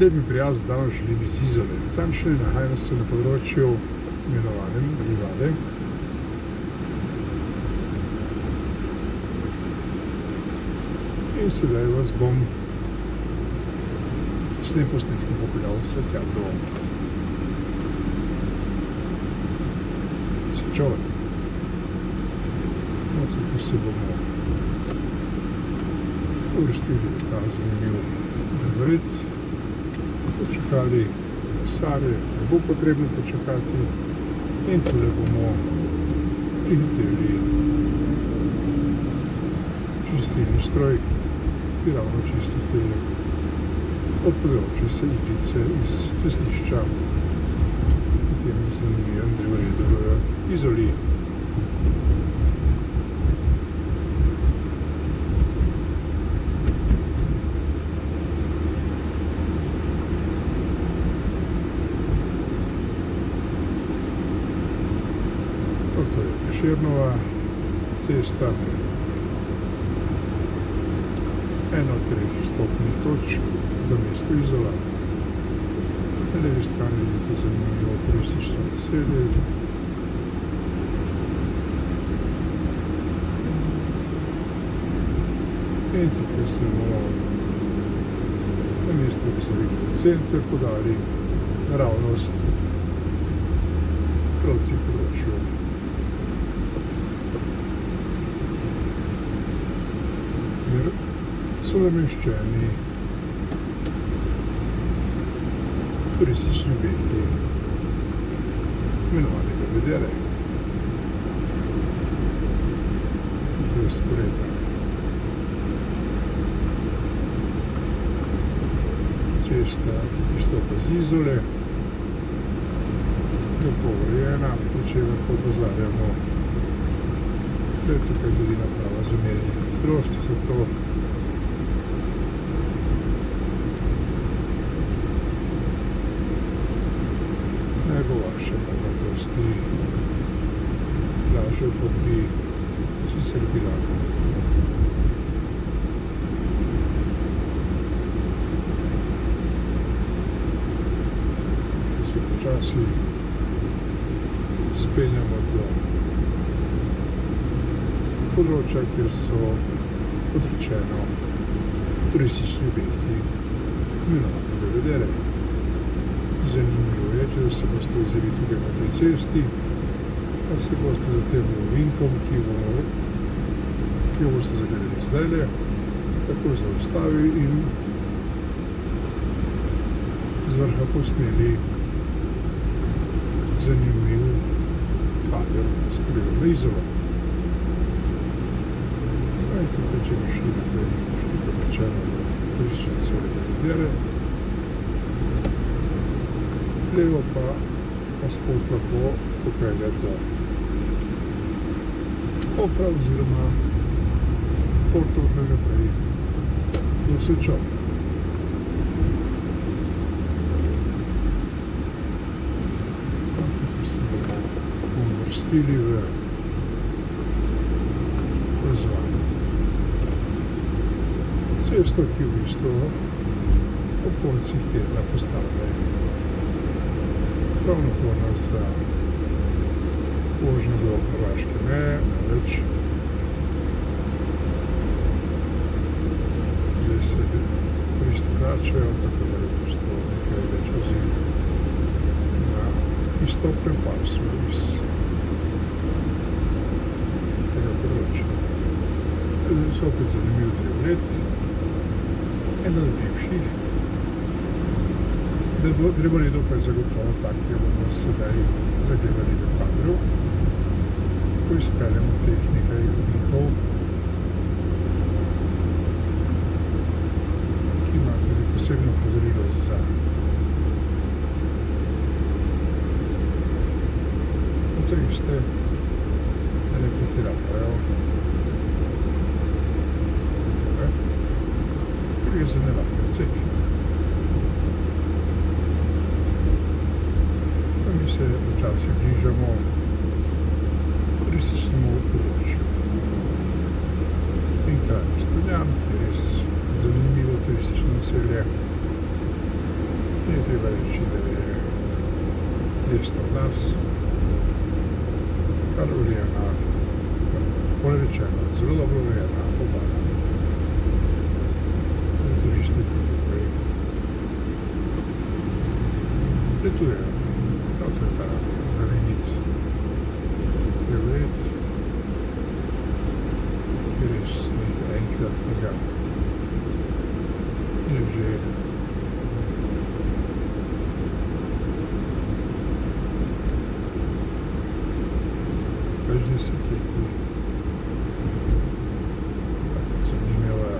Lep in prijazen dan želim iz Izole. Natančneje nahajam se na področju imenovanem Livade. In sedaj vas bom s tem posnetkom popeljal vse tja do Sečovej. No, tukaj se bomo uvrstili v ta zanimiv drevored, počakali na Save, ne bo potrebno počakati, in tule bomo prihiteli čistilni stroj, ki ravno čistite odpadajoče se iglice iz cestišča v tem zanimivem drevoredu v Izoli. To je Prešernova cesta, ena od 3 vstopnih točk za mesto Izola. Na levi strani vidite zanimivo turistično naselje. In tukaj se bomo na mesto, ki se vidi v center, podali naravnost proti področju kjer so nameščeni turistični objekti, imenovani Belvedere. To je sporedna cesta, izstopa z Izole, lepo urejena, pri čemer pa opozarjamo, da je tukaj tudi naprava za merjenje hitrosti, zato naj bo vaša dosti lažja, kot bi sicer bila. Če se počasi spenjamo do področja, kjer so, kot rečeno, turistični objekti, imenovani Belvedere. Zanimivo je, če se boste vzeli tukaj na tej cesti, pa se boste za tem ovinkom, ki jo boste zagledali zdajle, tako zaustavili in z vrha posneli zanimiv kader s pogledom na Izolo. In tukaj, če bi šli naprej, kot rečeno, v turistične naselje Belvedere, levo pa nas pot lahko popelje do Kopra oziroma Portoroža in naprej do Sečovej. Tukaj se bomo uvrstili v razvajanje cesto, ki v bistvu ob koncih tedna postane prav naporna za vožnjo do hrvaške meje, namreč zdaj se turisti vračajo, tako da je v bistvu nekaj več vozil na izstopnem pasu iz tega področja. Zdaj so opet zanimiv drevored, eden od bivših drevoredov, pa je zagotovo tak, ki bomo sedaj zagledali v kadru, ko izpeljemo teh nekaj ovinkov, ki ima tudi posebno opozorilo za motoriste, da ne pretiravajo. Gre za nevarni odsek. Mi se počasi bližamo turističnemu področju. In kraj Strunjan, ki je res zanimivo turistično naselje. Nije treba reći da je desno od nas kalorijana, bolje rečeno, zelo dobro urejena obala za turiste, koji letujejo. No, to je ta znamenit pregled, kjer je nekaj enkratnega in že več desetletij zanimiva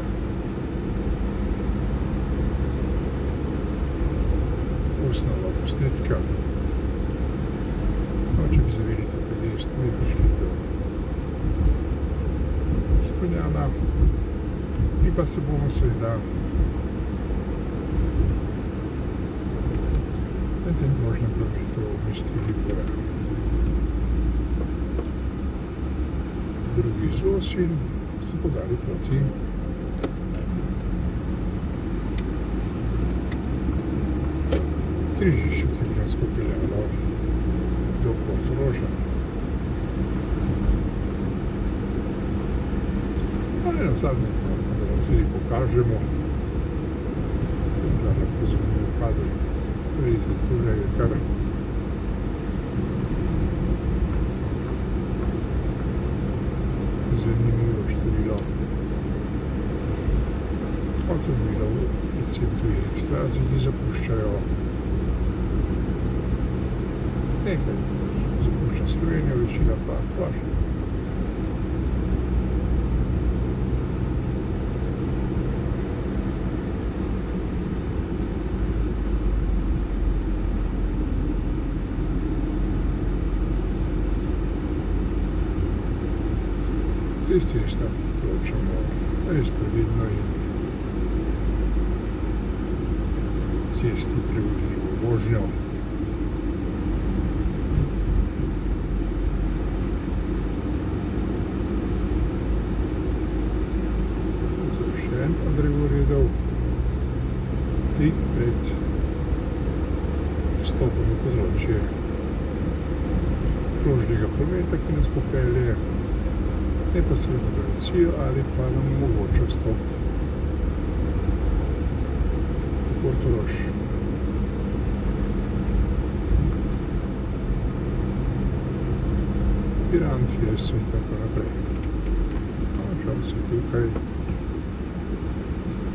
osnova posnetka. No, če bi zavili tukaj desno, bi prišli do Strunjana in pa se bomo seveda na tem krožnem prometu umestili v drugi izvoz in se podali proti križišču, ki bi nas popeljalo do Portoroža. Ali na zadnje pa vam tudi pokažemo, da lahko zanimivo kadr. Vidite, tukaj je kar zanimivo število avtomobilov, predvsem tujih registracij, ki zapuščajo. Nekaj zapušča Slovenijo, večina pa Hrvaško. Tisti je tam priporočamo res previdno in cesti prevodljivo vožnjo. To je še en drevoredov tik pred vstopom v področje krožnega prometa, ki nas popelje neposredno v Galicijo ali pa nam omogoča vstop v Portorož. Piran, Fieso in tako naprej. No, žal se tukaj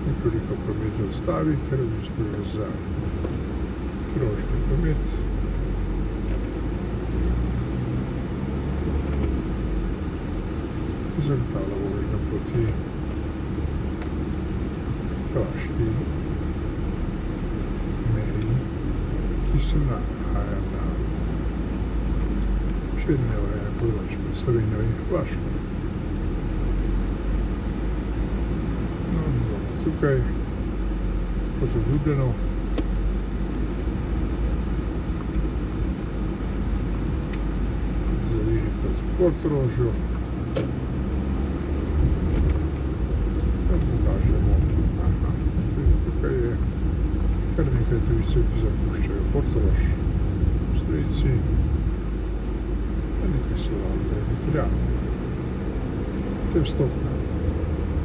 nekoliko promet zaustavi, ker v bistvu je za krožni promet. Zagotavlja vožnjo proti hrvaški meji, ki se nahaja na še vedno urejenem področju med Slovenijo in Hrvaško. No, mi bomo tukaj, kot obljubljeno, zavili proti Portorožu. Tukaj je kar nekaj tujcev, ki zapuščajo Portorož, Avstrijci, pa nekaj Slovencev in Italijanov. To je vstopna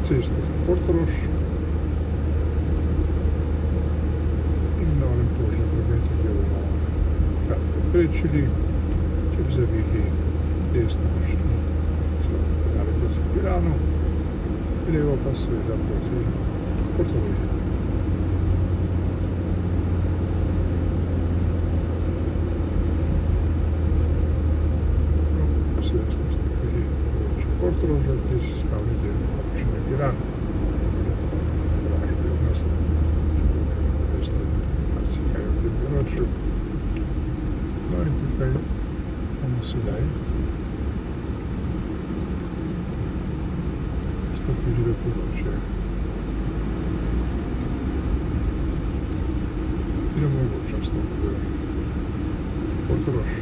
cesta za Portorož in v novem krožnem prometu, ki jo bomo kratko prečili, če bi zavili desno, šli podali proti Piranu, levo pa seveda proti Portorožu. Seveda smo stopili v področje Portoroža, ki je sestavni del občine Piran. Vaša prednost, če pomeni, da veste, kaj je v tem področju. No in tukaj bomo sedaj vstopili v področje, ki nam omogoča vstop v Portorož.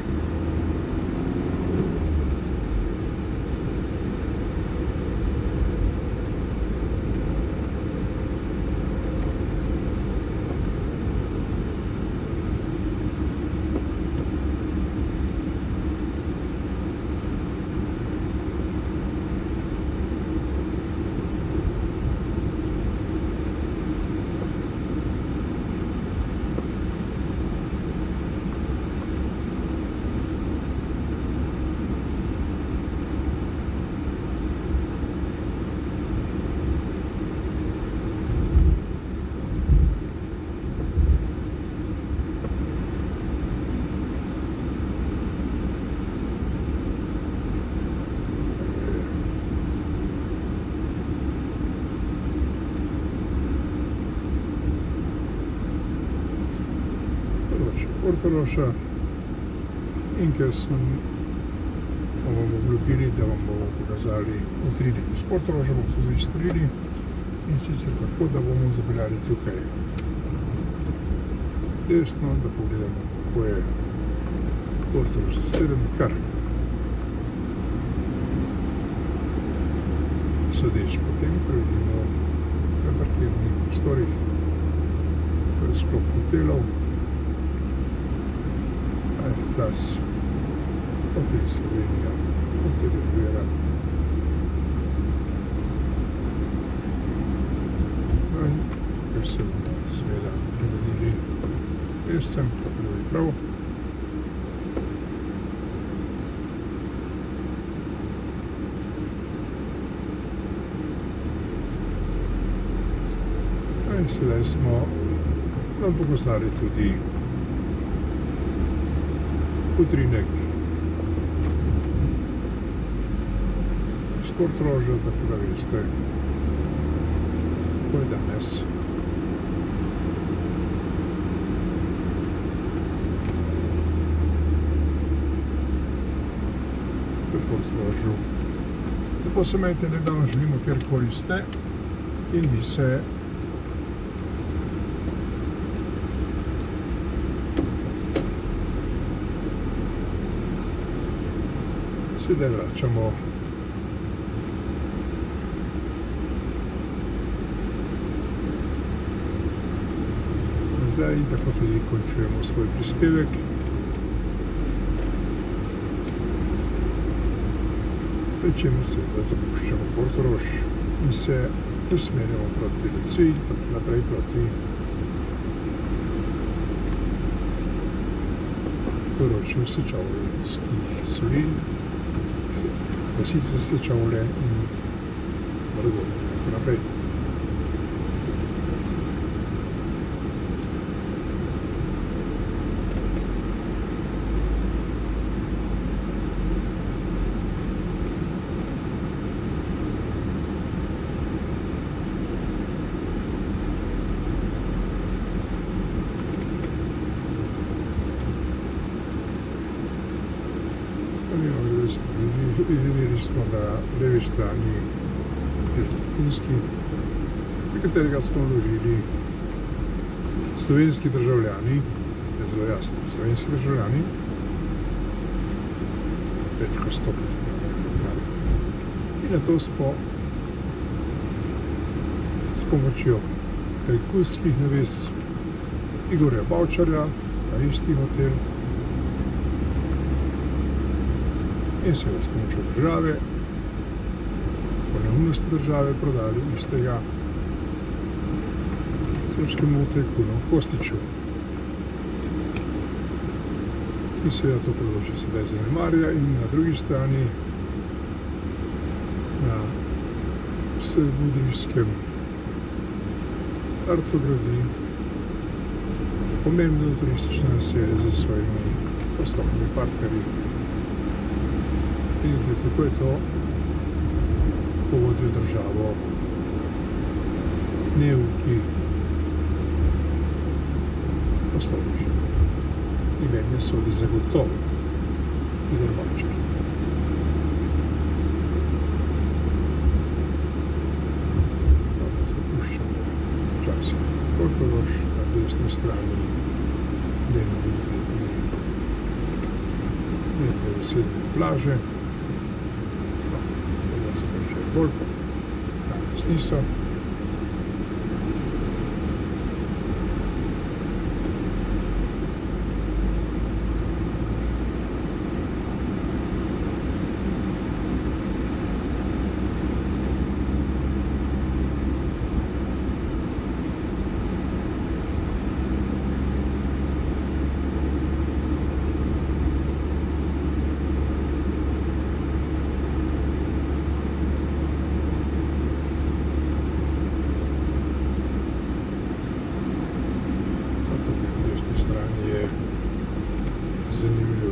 Portoroža in ker bomo obljubili, da vam bomo pokazali utrinek iz Portoroža, bomo tudi storili in sicer tako, da bomo zapeljali tukaj desno, da pogledamo, kako je Portorož zaseden, kar sodeč potem, ko vidimo v parkirnih prostorih, to je sklop hotelov, F-Class, Hotel Slovenija, Hotel Rivera. No in tukaj se bomo seveda privedili mescem, tako da bi prav. No in sedaj smo nam pokazali tudi utrinek iz Portoroža, tako da veste, kako je danes. V Portorožu. Lepo se imejte, da vam želimo, kjerkoli ste in mi se sedaj vračamo nazaj in tako tudi končujemo svoj prispevek. Pri čemer seveda zapuščamo Portorož in se usmerjamo proti Luciji, naprej proti področju Sečovljskih solin, vasice Sečovlje in Dragonje, tako naprej. Videli smo na levi strani Kunski, pri katerega smo vložili slovenski državljani, je zelo jasno, slovenski državljani, več kot 100 milijonov. In na to smo s pomočjo tajkunskih navez Igorja Bavčarja, ta isti hotel, in seveda s pomočjo države, po neumnosti države, prodali istega srpskemu tajkunu Kostiću, ki seveda to področje sedaj zanemarja in na drugi strani na Budrijskem Arto gradi pomembno turistično naselje za svojimi poslovnimi partnerji. In zdaj, tako je to, ko vodijo državo neuki poslovneži. In meni sodi zagotovo Igor Bavčar. Zapuščamo včasih Portorož, na desni strani, dajmo videti tudi lepe veselne plaže. Bolj, danes niso.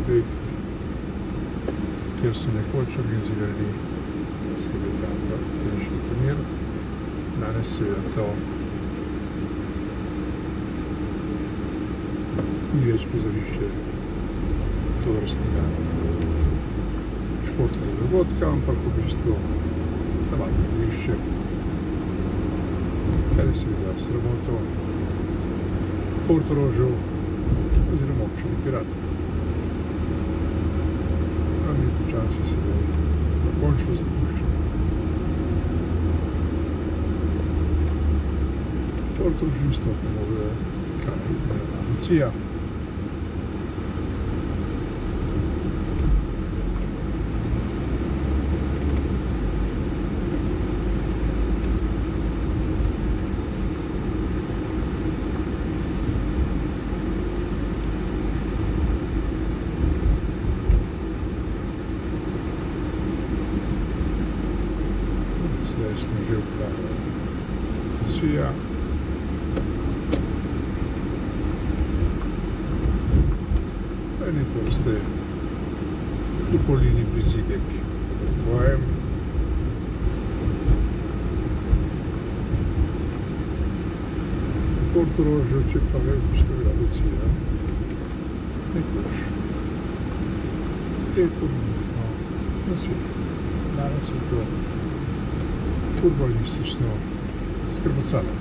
Objekt, kjer so nekoč organizirali teniški turnir. Danes seveda to ni več prizorišče tovrstnega športnega dogodka, ampak v bistvu navadno igrišče, kar je seveda sramoto Portorožu oziroma občini Piran. A mi počasi sedaj dokončno zapuščamo Portorož in stopimo v kraj imenovana Lucija. Zdaj smo že v kraju Lucija. Neke vrste dopolnilni prizidek pod rekojem. V Portorožu, če pa je v bistvu bila Lucija nekoč lepo mirno naselje. Danes je to urbanistično skrbocalo.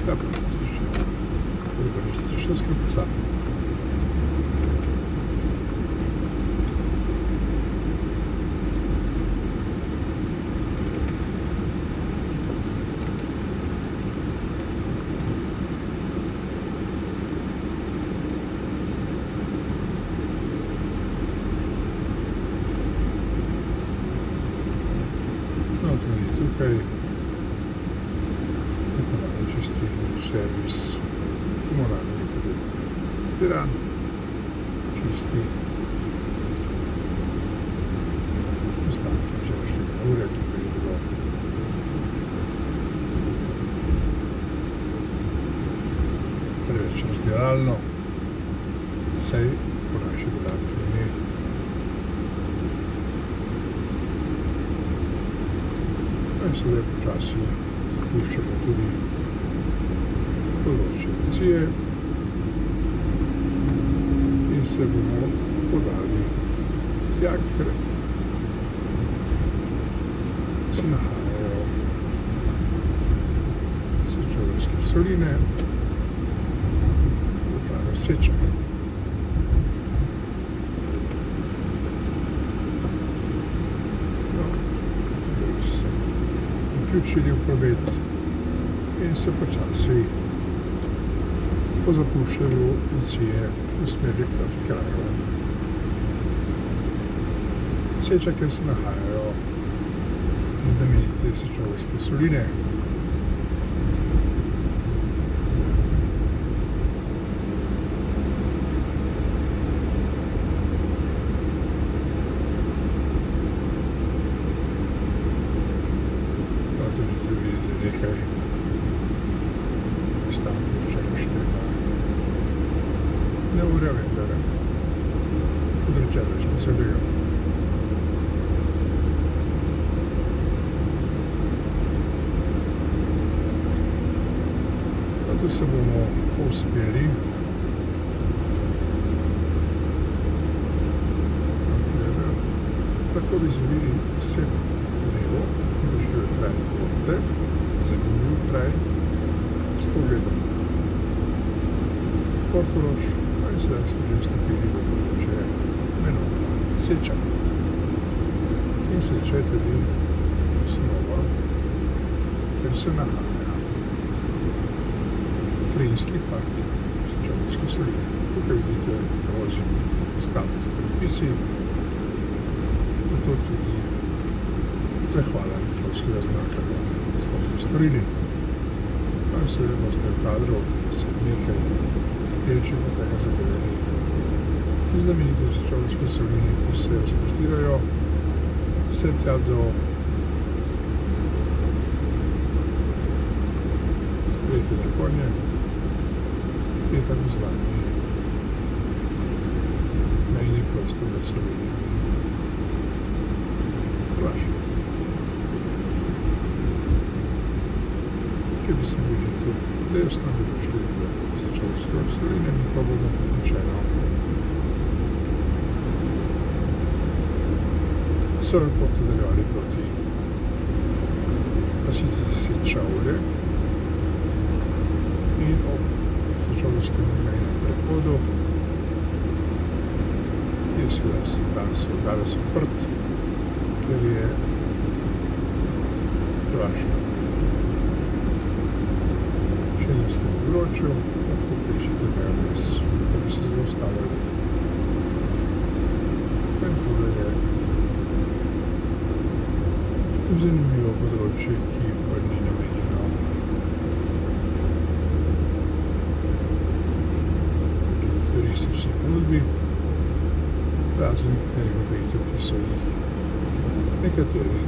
Kaj pa ste slišali? Urbanistično skrbocalo. No, tudi tukaj tako da čistilni servis komunalnega podjetja Piran čisti ostanke včerajšnjega ure, ki pa je bilo preveč razdelalno, saj po naši podatki ne. In sedaj počasi zapuščamo tudi področje Lucije in se bomo podali tja, ker se nahajajo Sečoveljske soline v kraju Seča. Vključili v promet in se počasi po zapuščanju Lucije usmerili proti kraju Seča, kjer se nahajajo znamenite Sečoveljske soline. Nekaj izstankov včerajšnjega neurja, vendar odrečeno več posebej. Tu se bomo uspeli tako bi zavili vse levo in došli v kraj Korte, zanimiv kraj s pogledom na Portorož, in sedaj smo že vstopili v področje imenovana Seča. In Seča je tudi osnova, ker se nahaja krajinski park Sečoveljske soline. Tukaj vidite vozim skladno z predpisi, zato tudi zahvala litrovskega znaka, da smo to storili. Pa se boste v kadru se nekaj delčev tega zavedali. Znamenite Sečoveljske soline, ki se razprostirajo vse tja do reke Dragonje, ki je tako zvani mejni prostor med Slovenijo in Hrvaško. Če bi se bili tu desno, bi prišli v francoske osovine, mi pa bomo potečeno. So jo pot nadaljevali proti vasici Sečovlje in ob sečovljskem mejnem prehodu je seveda danes odprt, ker je Hrvaška v šengenskem področju, lahko prečite mejo brez, da bi se zaustavili. In tole je zanimivo področje, ki pa ni namenjeno veliki turistični ponudbi, razen nekaterih objektov, ki so jih nekateri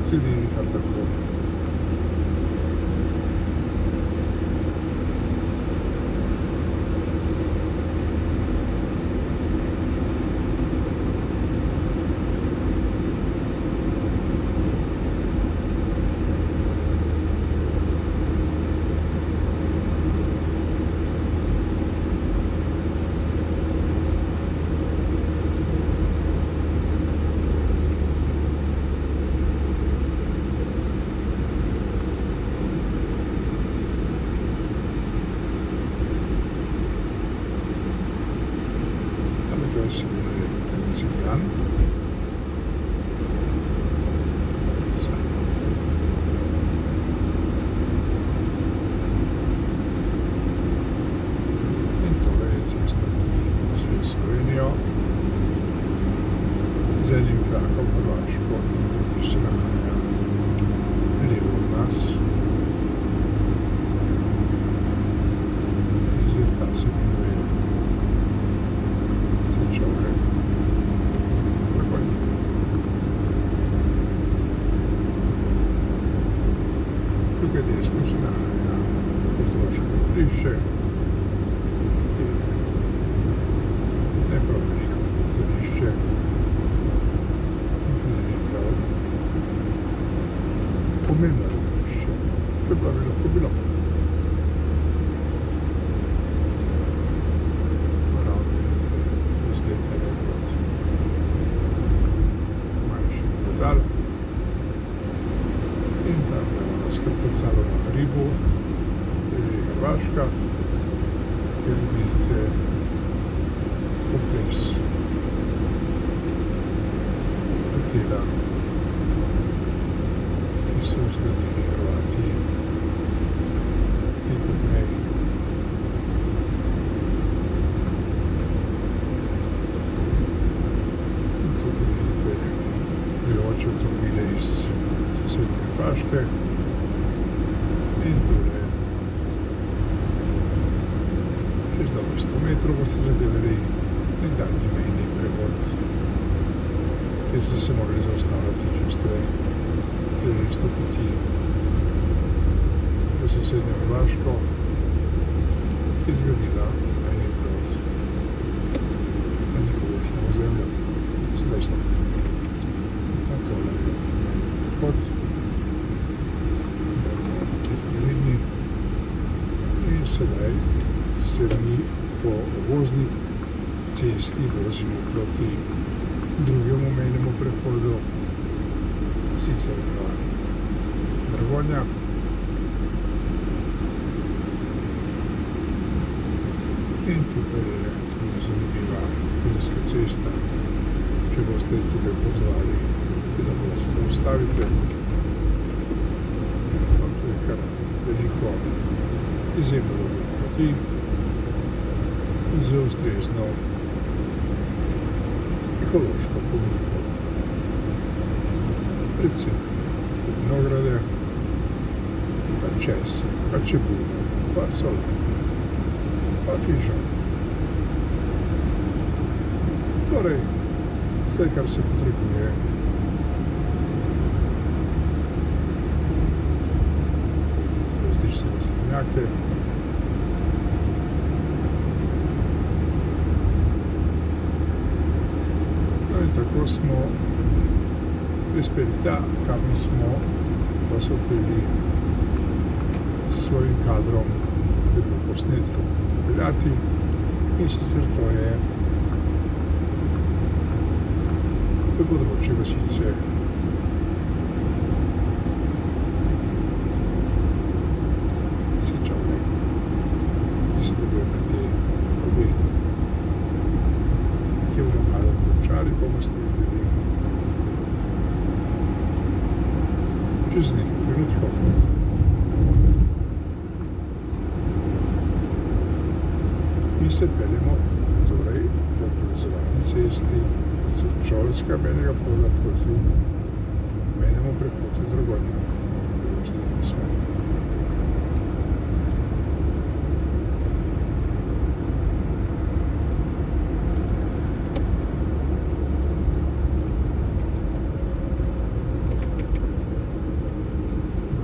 zgradili kar tako. Se imenuje Cijan. In tole je cesta, ki povezuje Slovenijo z enim krakom Hrvaško in drugi se nahaja levo od nas. Zdaj ta se imenuje Sečovlje. Tukaj desno se nahaja Portoroško letališče, ki je ne prav veliko letališče in tudi ni prav pomembno letališče, čeprav bi lahko bilo. In tam je skrpecalo na hribu, leži Hrvaška, kjer vidite kompleks hotela, ki so zgradili Hrvati tik ob meji. In tukaj vidite pljujoče avtomobile iz sosednje Hrvaške in tole čez dobrih 100 metrov boste zagledali nekdanji mejni prehod, kjer ste se morali zaustavljati, če ste želeli vstopiti v sosednjo Hrvaško, ki je zgradila mejni prehod na njihovo ozemlje. Sedaj ste. Tole je mejni prehod. In sedaj se mi po vozni cesti vozimo proti drugemu mejnemu prehodu, sicer na Dragonja. In tukaj je tudi zanimiva Plinska cesta, če boste tukaj potovali, da se zaustavite. Tu je kar veliko izjemno dobrih poti z ustrezno ekološko ponudbo. Predvsem vinograde, pa čez, pa čebulo, pa solate, pa fižol. Torej, vse, kar se potrebuje. Različne rastlinjake. No in tako smo prispeli tja, kamor smo v hoteli svojim kadrom, da bi posnetkom peljati, in sicer to je področje vasice Sečovlje, ki se dobijo na te objekte. Kje bomo kadar končali, bomo ste videli čez nekaj trenutkov. Mi se peljemo torej po povezovalni cesti od Sečovljska mejnega prehoda proti mejnemu prehodu Dragonja.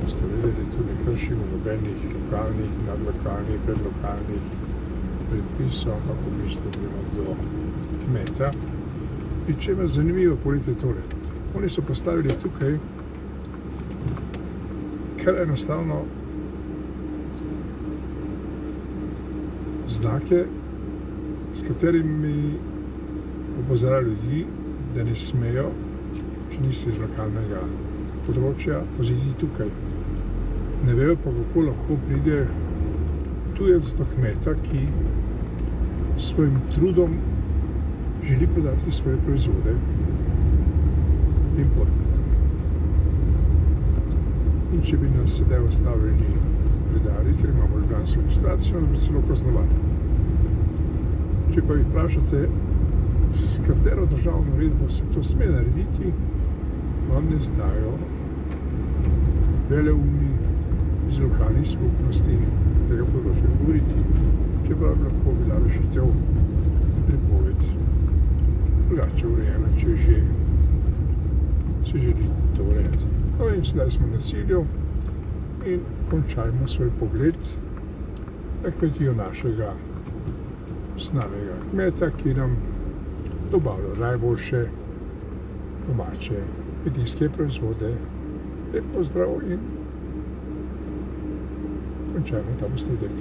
Boste vedeli, tu ne kršimo nobenih lokalnih, nadlokalnih, predlokalnih predpisov, ampak v bistvu gremo do kmeta. Pri čemer zanimivo, poglejte tole. Oni so postavili tukaj kar enostavno znake, s katerimi opozarjajo ljudi, da ne smejo, če niso iz lokalnega področja, voziti tukaj. Ne vejo pa, kako lahko pride tujec do kmeta, ki s svojim trudom želi prodati svoje proizvode tem potnikom. In če bi nas sedaj ustavili redarji, ker imamo ljubljansko registracijo, nas bi celo kaznovali. Če pa jih vprašate, s katero državno uredbo se to sme narediti, vam ne znajo veleumi iz lokalnih skupnosti tega področja govoriti. Čeprav bi lahko bila rešitev in prepoved drugače urejena, če že se želi to urejati. No in sedaj smo na cilju in končajmo svoj pogled na kmetijo našega znanega kmeta, ki nam dobavlja najboljše domače kmetijske proizvode. Lep pozdrav in končajmo ta posnetek.